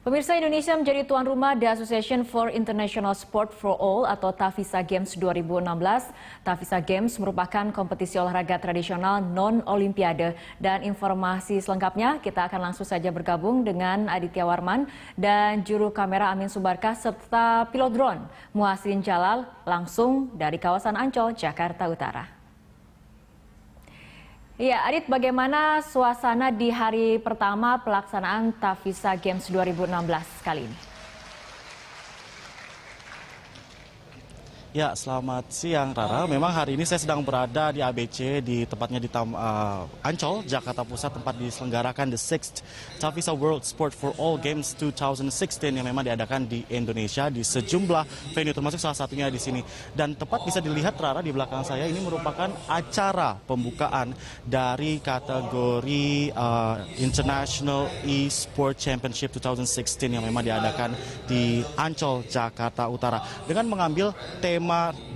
Pemirsa, Indonesia menjadi tuan rumah The Association for International Sport for All atau TAFISA Games 2016. TAFISA Games merupakan kompetisi olahraga tradisional non-olimpiade. Dan informasi selengkapnya kita akan langsung saja bergabung dengan Aditya Warman dan juru kamera Amin Subarkah serta pilot drone Muhassin Jalal langsung dari kawasan Ancol, Jakarta Utara. Ya, Adit, bagaimana suasana di hari pertama pelaksanaan TAFISA Games 2016 kali ini? Ya, selamat siang Rara. Memang hari ini saya sedang berada di ABC, tepatnya di Ancol, Jakarta Pusat, tempat diselenggarakan the 6th TAFISA World Sport for All Games 2016 yang memang diadakan di Indonesia di sejumlah venue, termasuk salah satunya di sini. Dan tepat bisa dilihat Rara di belakang saya, ini merupakan acara pembukaan dari kategori International E-Sport Championship 2016 yang memang diadakan di Ancol, Jakarta Utara. Dengan mengambil tema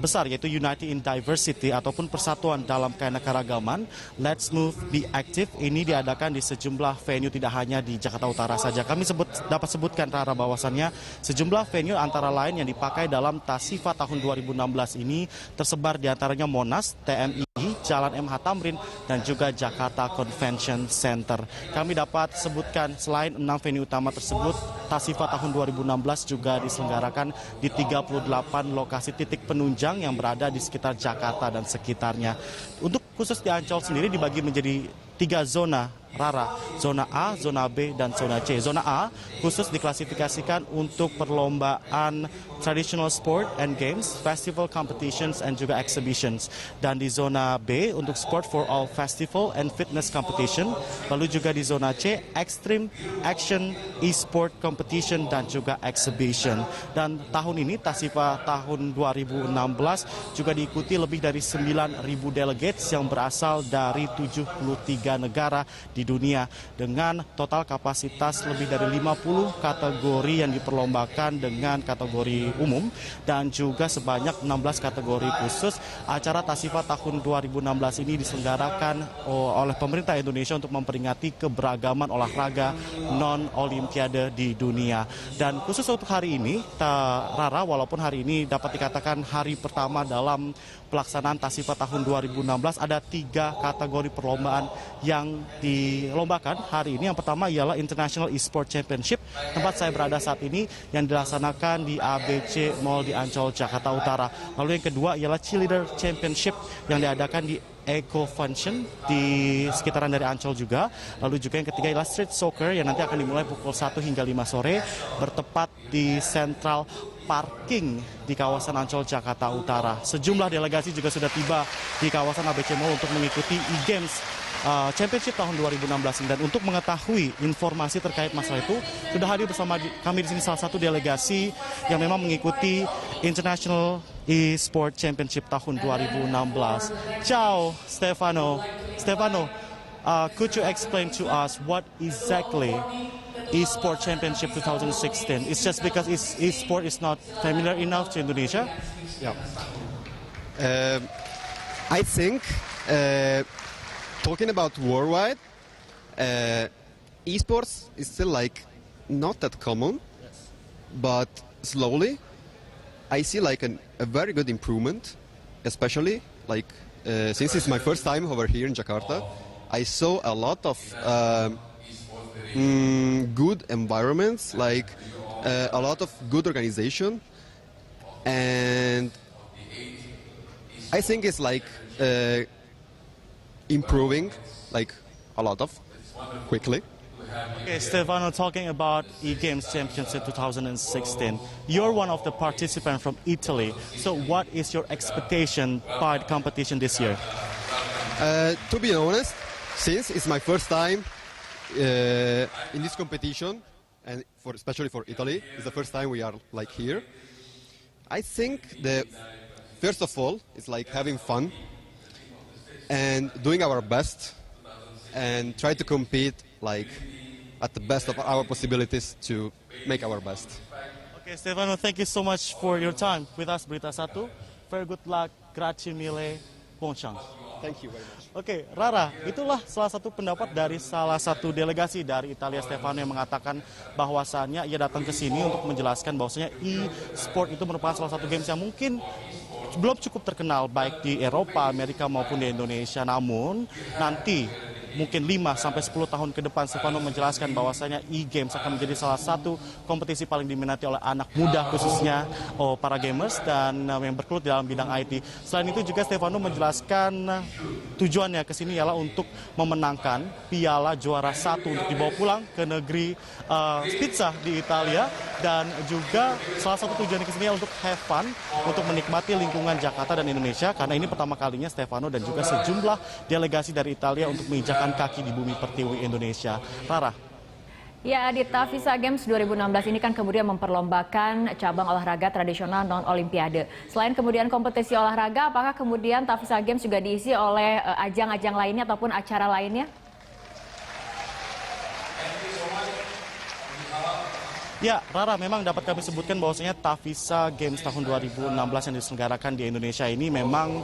besar yaitu Unity in Diversity ataupun persatuan dalam keanekaragaman, Let's Move Be Active. Ini diadakan di sejumlah venue, tidak hanya di Jakarta Utara saja. Kami dapat sebutkan Rara bahwasannya sejumlah venue antara lain yang dipakai dalam TAFISA tahun 2016 ini tersebar di antaranya Monas, TMI, Jalan MH Tamrin, dan juga Jakarta Convention Center. Kami dapat sebutkan selain 6 venue utama tersebut, TAFISA tahun 2016 juga diselenggarakan di 38 lokasi titik penunjang yang berada di sekitar Jakarta dan sekitarnya. Untuk khusus di Ancol sendiri dibagi menjadi 3 zona Rara, zona A, zona B, dan zona C. Zona A khusus diklasifikasikan untuk perlombaan traditional sport and games, festival competitions, and juga exhibitions. Dan di zona B untuk sport for all festival and fitness competition. Lalu juga di zona C, extreme action e-sport competition dan juga exhibition. Dan tahun ini TAFISA tahun 2016 juga diikuti lebih dari 9.000 delegates yang berasal dari 73 negara di dunia dengan total kapasitas lebih dari 50 kategori yang diperlombakan dengan kategori umum dan juga sebanyak 16 kategori khusus. Acara TAFISA tahun 2016 ini diselenggarakan oleh pemerintah Indonesia untuk memperingati keberagaman olahraga non-olimpiade di dunia. Dan khusus untuk hari ini, Rara, walaupun hari ini dapat dikatakan hari pertama dalam pelaksanaan TAFISA tahun 2016, ada 3 kategori perlombaan yang dilombakan hari ini. Yang pertama ialah International E-Sport Championship, tempat saya berada saat ini, yang dilaksanakan di ABC Mall di Ancol, Jakarta Utara. Lalu yang kedua ialah Cheerleader Championship yang diadakan di Eco Function di sekitaran dari Ancol juga. Lalu juga yang ketiga ialah Street Soccer yang nanti akan dimulai pukul 1 hingga 5 sore, bertepat di Central Parking di kawasan Ancol, Jakarta Utara. Sejumlah delegasi juga sudah tiba di kawasan ABC Mall untuk mengikuti E-Games Championship tahun 2016 ini. Dan untuk mengetahui informasi terkait masalah itu, sudah hadir bersama kami di sini salah satu delegasi yang memang mengikuti International E-Sport Championship tahun 2016. Ciao, Stefano. Stefano, could you explain to us what exactly E-Sport Championship 2016? It's just because e-sport is not familiar enough to Indonesia? Yeah. I think talking about worldwide, esports is still like not that common, but slowly I see like a very good improvement, especially like since it's my first time over here in Jakarta. I saw a lot of good environments, like a lot of good organization, and I think it's like improving like a lot of quickly. Okay, Stefano, talking about E-Games Championship 2016, you're one of the participants from Italy. So what is your expectation by the competition this year? To be honest, since it's my first time in this competition, and especially for Italy, it's the first time we are like here. I think first of all, it's like having fun and doing our best and try to compete like at the best of our possibilities to make our best. Okay, Stefano, thank you so much for your time with us, Berita Satu. Very good luck, grazie mille, bon chance. Thank you very much. Oke, Rara, itulah salah satu pendapat dari salah satu delegasi dari Italia, Stefano, yang mengatakan bahwasannya ia datang ke sini untuk menjelaskan bahwasanya e-sport itu merupakan salah satu games yang mungkin belum cukup terkenal baik di Eropa, Amerika maupun di Indonesia. Namun nanti mungkin 5-10 tahun ke depan Stefano menjelaskan bahwasanya e-games akan menjadi salah satu kompetisi paling diminati oleh anak muda khususnya para gamers dan yang bergelut dalam bidang IT. Selain itu juga Stefano menjelaskan tujuannya ke sini ialah untuk memenangkan piala juara 1 untuk dibawa pulang ke negeri pizza di Italia, dan juga salah satu tujuannya ke sini adalah untuk have fun, untuk menikmati lingkungan Jakarta dan Indonesia, karena ini pertama kalinya Stefano dan juga sejumlah delegasi dari Italia untuk menginjakan kaki di bumi pertiwi Indonesia. Rara. Ya, Adit, Tavisa Games 2016 ini kan kemudian memperlombakan cabang olahraga tradisional non-olimpiade. Selain kemudian kompetisi olahraga, apakah kemudian Tavisa Games juga diisi oleh ajang-ajang lainnya ataupun acara lainnya? Ya, Rara, memang dapat kami sebutkan bahwasanya Tavisa Games tahun 2016 yang diselenggarakan di Indonesia ini memang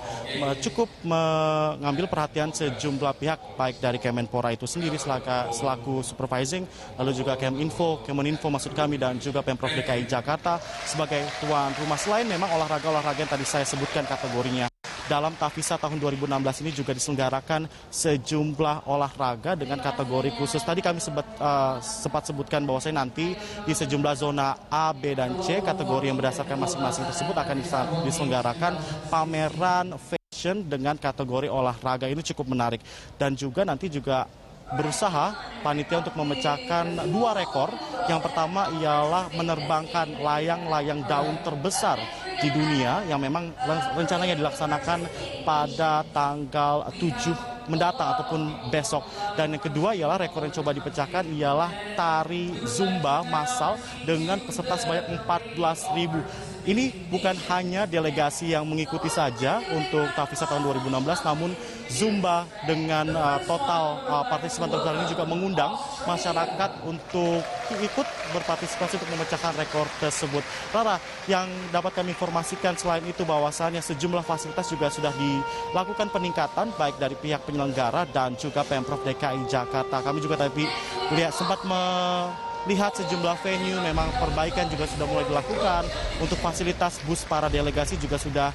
cukup mengambil perhatian sejumlah pihak, baik dari Kemenpora itu sendiri selaku supervising, lalu juga Kemeninfo maksud kami, dan juga Pemprov DKI Jakarta sebagai tuan rumah. Selain memang olahraga-olahraga yang tadi saya sebutkan kategorinya, dalam Tavisa tahun 2016 ini juga diselenggarakan sejumlah olahraga dengan kategori khusus. Tadi kami sempat sebutkan bahwasanya nanti di sejumlah zona A, B, dan C kategori yang berdasarkan masing-masing tersebut akan diselenggarakan pameran fashion dengan kategori olahraga. Ini cukup menarik, dan juga nanti juga berusaha panitia untuk memecahkan 2 rekor. Yang pertama ialah menerbangkan layang-layang daun terbesar di dunia yang memang rencananya dilaksanakan pada tanggal 7 mendatang ataupun besok. Dan yang kedua ialah rekor yang coba dipecahkan ialah tari Zumba massal dengan peserta sebanyak 14.000. Ini bukan hanya delegasi yang mengikuti saja untuk Tavisa tahun 2016, namun Zumba dengan total partisipan terbesar ini juga mengundang masyarakat untuk ikut berpartisipasi untuk memecahkan rekor tersebut. Rara, yang dapat kami informasikan selain itu bahwasannya sejumlah fasilitas juga sudah dilakukan peningkatan baik dari pihak penyelenggara dan juga Pemprov DKI Jakarta. Kami juga tadi sempat melihat sejumlah venue, memang perbaikan juga sudah mulai dilakukan. Untuk fasilitas bus para delegasi juga sudah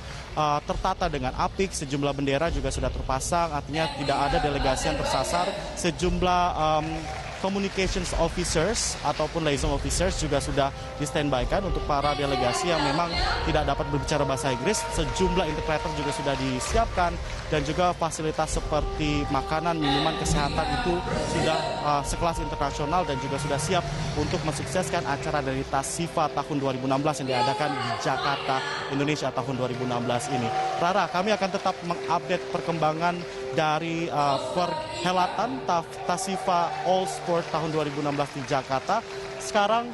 tertata dengan apik, sejumlah bendera juga sudah terpasang, artinya tidak ada delegasi yang tersasar. Sejumlah communications officers ataupun liaison officers juga sudah di-standby-kan untuk para delegasi yang memang tidak dapat berbicara bahasa Inggris. Sejumlah interpreter juga sudah disiapkan, dan juga fasilitas seperti makanan, minuman, kesehatan itu sudah sekelas internasional dan juga sudah siap untuk mensukseskan acara dari Tasifa tahun 2016 yang diadakan di Jakarta, Indonesia tahun 2016 ini. Rara, kami akan tetap mengupdate perkembangan dari perhelatan Tasifa All Sport tahun 2016 di Jakarta. Sekarang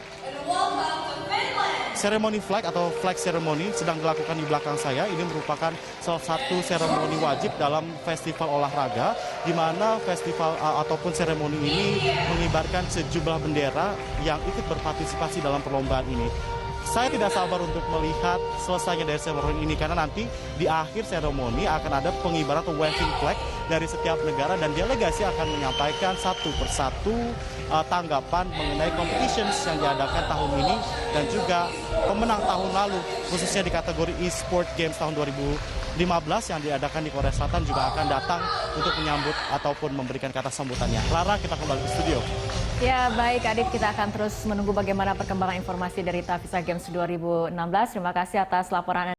seremoni flag atau flag ceremony sedang dilakukan di belakang saya. Ini merupakan salah satu seremoni wajib dalam festival olahraga, di mana festival ataupun seremoni ini mengibarkan sejumlah bendera yang ikut berpartisipasi dalam perlombaan ini. Saya tidak sabar untuk melihat selesainya dari seremoni ini, karena nanti di akhir seremoni akan ada pengibaran atau waving flag dari setiap negara, dan delegasi akan menyampaikan satu persatu tanggapan mengenai competitions yang diadakan tahun ini dan juga pemenang tahun lalu, khususnya di kategori e-sport games tahun 2015 yang diadakan di Korea Selatan juga akan datang untuk menyambut ataupun memberikan kata sambutannya. Clara, kita kembali ke studio. Ya, baik Adit, kita akan terus menunggu bagaimana perkembangan informasi dari Tavisa Games 2016. Terima kasih atas laporan Anda.